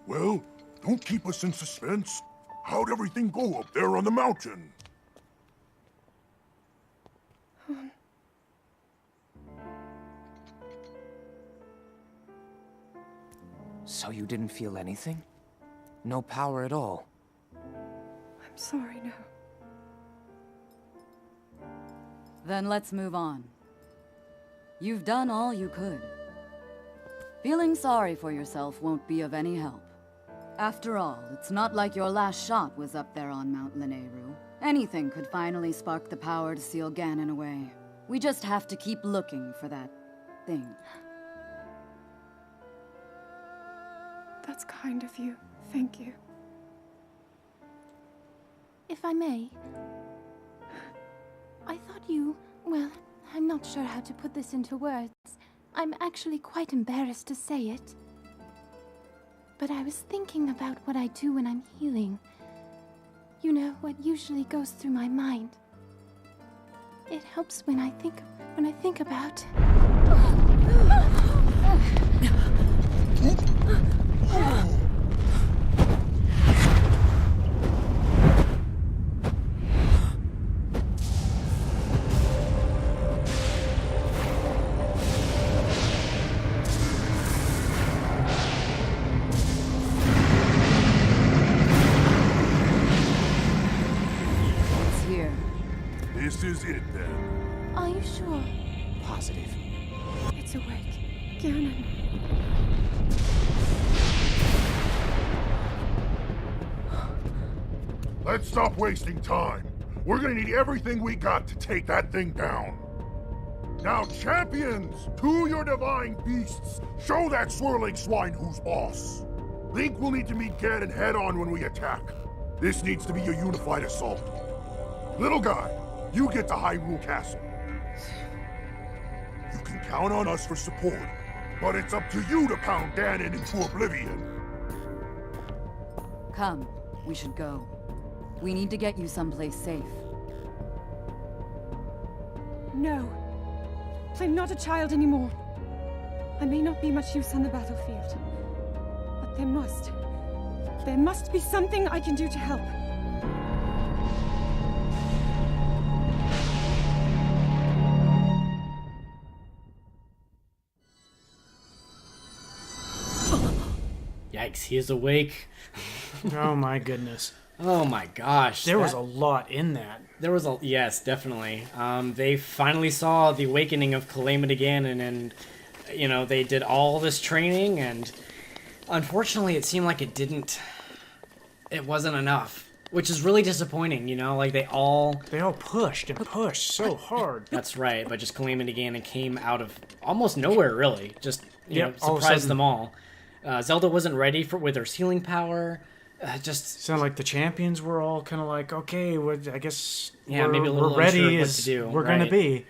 Well, don't keep us in suspense. How'd everything go up there on the mountain? So you didn't feel anything? No power at all? I'm sorry, no. Then let's move on. You've done all you could. Feeling sorry for yourself won't be of any help. After all, it's not like your last shot was up there on Mount Lanayru. Anything could finally spark the power to seal Ganon away. We just have to keep looking for that thing. That's kind of you. Thank you. If I may, I thought you... Well, I'm not sure how to put this into words. I'm actually quite embarrassed to say it. But I was thinking about what I do when I'm healing. You know, what usually goes through my mind. It helps when I think about... It's here. This is it, then. Are you sure? Positive. It's awake. Ganon. Let's stop wasting time. We're gonna need everything we got to take that thing down. Now, champions, to your divine beasts, show that swirling swine who's boss. Link will need to meet Ganon head-on when we attack. This needs to be a unified assault. Little guy, you get to Hyrule Castle. You can count on us for support, but it's up to you to pound Ganon into oblivion. Come, we should go. We need to get you someplace safe. No. I'm not a child anymore. I may not be much use on the battlefield, but there must be something I can do to help. Yikes, he is awake. Oh my goodness. Oh my gosh. There was a lot in that. There was a... Yes, definitely. They finally saw the awakening of Calamity Ganon, and, you know, they did all this training, and unfortunately it seemed like it wasn't enough. Which is really disappointing, you know? Like, they all pushed and pushed so hard. That's right, but just Calamity Ganon came out of almost nowhere, really. Just, you know, all of a surprised sudden. them all. Zelda wasn't ready with her sealing power. Just sounded like the champions were all kind of like, okay, I guess maybe a little we're ready unsure what as to do, we're right. gonna be.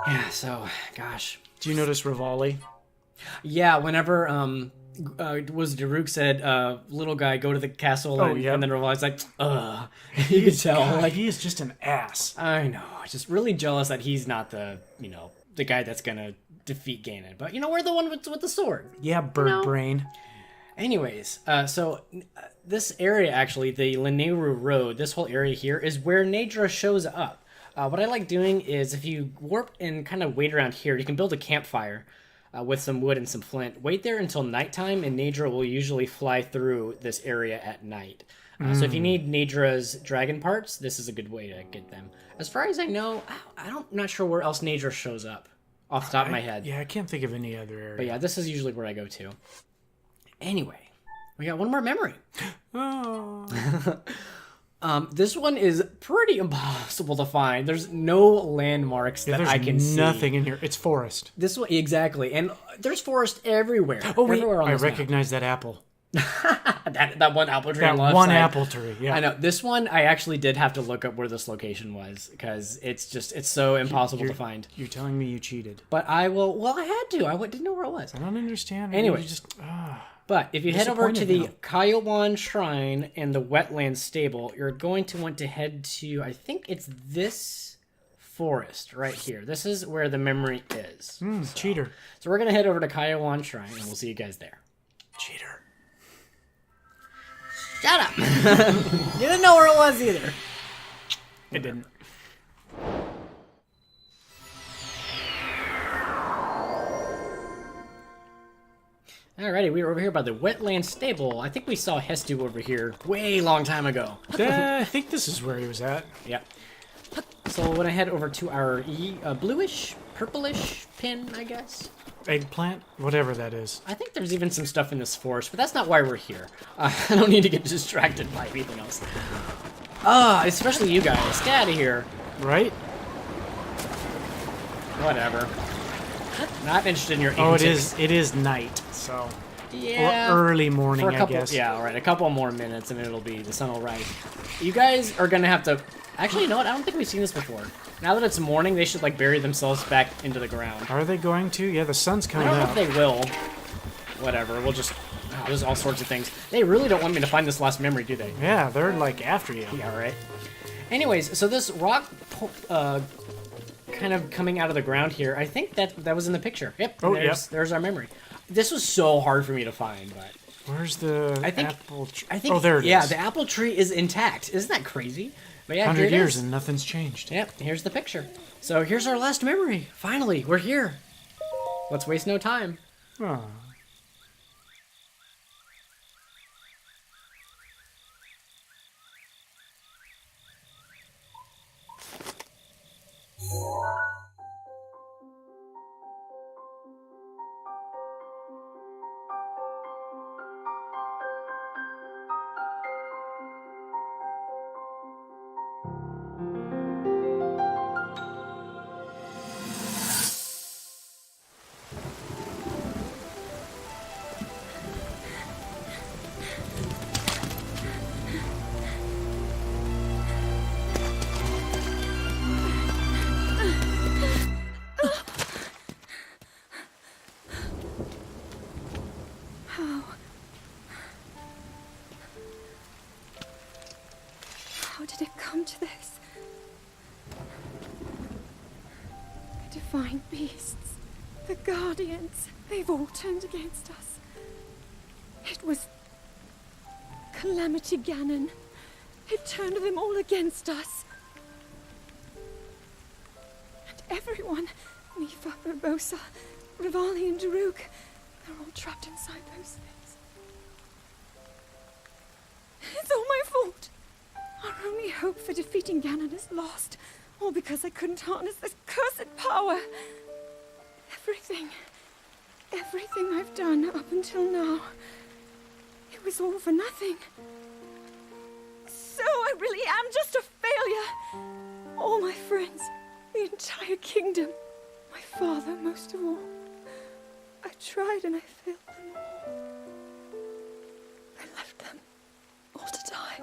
Yeah, so gosh. Do you notice Rivali? Yeah, whenever was Daruk said, "Little guy, go to the castle," Oh, yeah. and then Ravali's like, "Ugh," you could tell. God, Like, he is just an ass. I know, just really jealous that he's not the the guy that's gonna defeat Ganon. But we're the one with the sword. Yeah, bird brain. Anyways, this area actually, the Lineru Road, this whole area here is where Nadra shows up. What I like doing is if you warp and kind of wait around here, you can build a campfire with some wood and some flint. Wait there until nighttime, and Nadra will usually fly through this area at night. So if you need Nadra's dragon parts, this is a good way to get them. As far as I know, I'm not sure where else Nadra shows up off the top of my head. Yeah, I can't think of any other area. But yeah, this is usually where I go to. Anyway, we got one more memory. Oh. This one is pretty impossible to find. There's no landmarks that I can see. Nothing in here. It's forest. This one, exactly. And there's forest everywhere. Oh, wait. Everywhere on I this map. recognize that apple. that one apple tree on That the left one side. apple tree, yeah. I know. This one, I actually did have to look up where this location was because it's so impossible to find. You're telling me you cheated. But I will. Well, I had to. I didn't know where it was. I don't understand. Anyway. You just, But if you head over to the Disappointed Kaiwan Shrine and the Wetland Stable, you're going to want to head to, I think it's this forest right here. This is where the memory is. cheater. So we're going to head over to Kaiwan Shrine, and we'll see you guys there. Cheater. Shut up! You didn't know where it was either. It didn't. Alrighty, we were over here by the Wetland Stable. I think we saw Hestu over here way long time ago. I think this is where he was at. Yep. So we're going to head over to our bluish, purplish pin, I guess. Eggplant? Whatever that is. I think there's even some stuff in this forest, but that's not why we're here. I don't need to get distracted by anything else. Especially you guys. Get out of here. Right? Whatever. Not interested in your Oh, antics. it is night, so... Yeah. Or early morning, For a couple, I guess. Yeah, alright. A couple more minutes and it'll be, the sun will rise. You guys are going to have to... Actually, you know what? I don't think we've seen this before. Now that it's morning, they should, bury themselves back into the ground. Are they going to? Yeah, the sun's I coming don't know out. if they will. Whatever. We'll just... there's all sorts of things. They really don't want me to find this last memory, do they? Yeah, they're, after you. Yeah, right. Anyways, so this rock kind of coming out of the ground here, I think that was in the picture. Yep. Oh, there's our memory. This was so hard for me to find, but... Where's the apple tree? I think, oh, there it is. Yeah, the apple tree is intact. Isn't that crazy? But yeah, 100 here it years is. and nothing's changed. Yep, here's the picture. So here's our last memory. Finally, we're here. Let's waste no time. Oh. How did it come to this? The divine beasts, the guardians, they've all turned against us. It was Calamity Ganon. It turned them all against us. And everyone, Mifa, Urbosa, Rivali and Daruk, they're all trapped inside those things. It's all my fault. Our only hope for defeating Ganon is lost, all because I couldn't harness this cursed power. Everything I've done up until now, it was all for nothing. So I really am just a failure. All my friends, the entire kingdom, my father most of all. I tried and I failed them all. I left them all to die.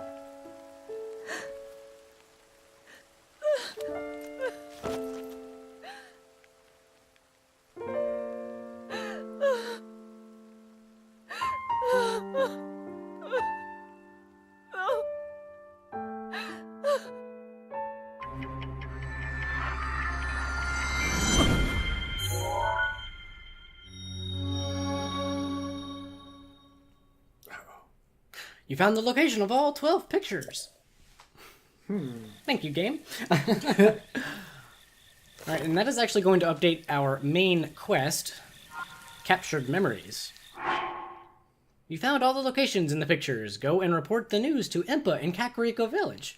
You found the location of all 12 pictures. Thank you, game. Alright, and that is actually going to update our main quest, Captured Memories. You found all the locations in the pictures. Go and report the news to Impa in Kakariko Village.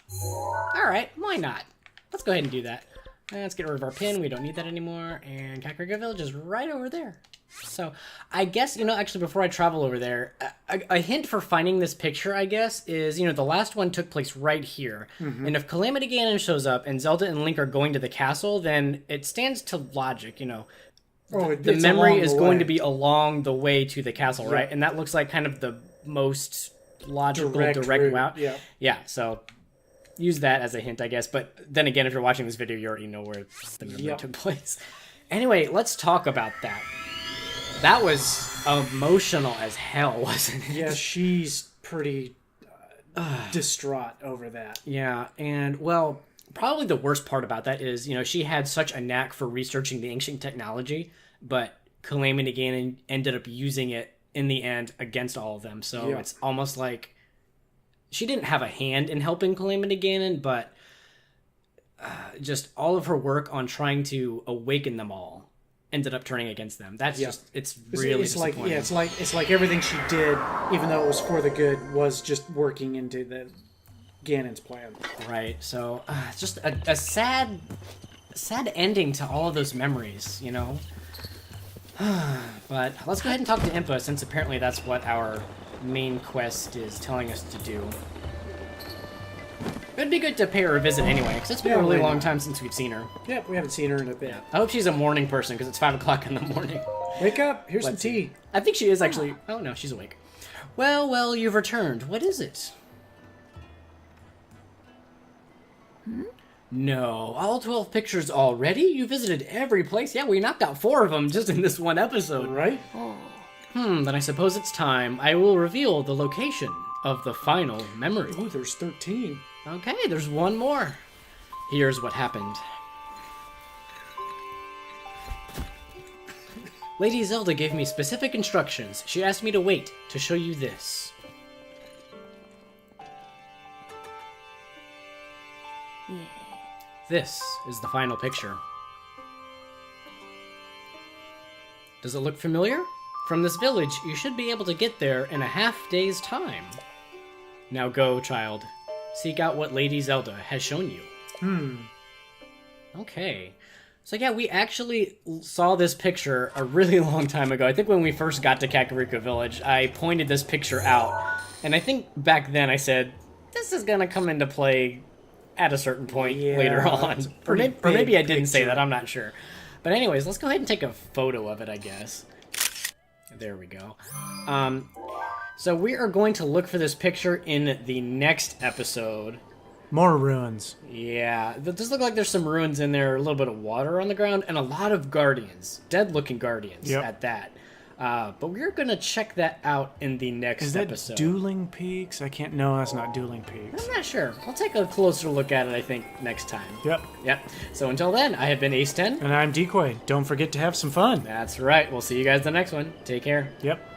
Alright, why not? Let's go ahead and do that. Let's get rid of our pin. We don't need that anymore. And Kakariko Village is right over there. So, I guess, actually before I travel over there, a hint for finding this picture, I guess, is, the last one took place right here. And if Calamity Ganon shows up and Zelda and Link are going to the castle, then it stands to logic, the memory is going to be along the way to the castle, right? And that looks like kind of the most logical, direct route. Yeah, so use that as a hint, I guess. But then again, if you're watching this video, you already know where the memory took place. Anyway, let's talk about that. That was emotional as hell, wasn't it? Yeah, she's pretty distraught over that. Yeah, and, well, probably the worst part about that is, she had such a knack for researching the ancient technology, but Calamity Ganon ended up using it in the end against all of them. So it's almost like she didn't have a hand in helping Calamity Ganon, but just all of her work on trying to awaken them all ended up turning against them. That's it's really disappointing. It's like everything she did, even though it was for the good, was just working into the Ganon's plan. Right. So it's just a sad ending to all of those memories, But let's go ahead and talk to Impa, since apparently that's what our main quest is telling us to do. It'd be good to pay her a visit anyway, because it's been a really long time since we've seen her. Yep, we haven't seen her in a bit. I hope she's a morning person, because it's 5 o'clock in the morning. Wake up, here's some tea. I think she is actually... Oh, no, she's awake. Well, you've returned. What is it? No, all 12 pictures already? You visited every place? Yeah, we knocked out 4 of them just in this one episode. Right? Then I suppose it's time. I will reveal the location of the final memory. Oh, there's 13. Okay, there's one more. Here's what happened. Lady Zelda gave me specific instructions. She asked me to wait to show you this. This is the final picture. Does it look familiar? From this village, you should be able to get there in a half-day's time. Now go, child. Seek out what Lady Zelda has shown you. Okay. So yeah, we actually saw this picture a really long time ago. I think when we first got to Kakariko Village, I pointed this picture out. And I think back then I said, this is gonna come into play at a certain point later on. Or maybe I didn't say that, I'm not sure. But anyways, let's go ahead and take a photo of it, I guess. There we go. So we are going to look for this picture in the next episode. More ruins. Yeah, it does look like there's some ruins in there, a little bit of water on the ground, and a lot of guardians. Dead-looking guardians at that. But we're going to check that out in the next episode. Is that Dueling Peaks? No, that's not Dueling Peaks. I'm not sure. We'll take a closer look at it, I think, next time. Yep. So until then, I have been Ace 10. And I'm Decoy. Don't forget to have some fun. That's right. We'll see you guys in the next one. Take care. Yep.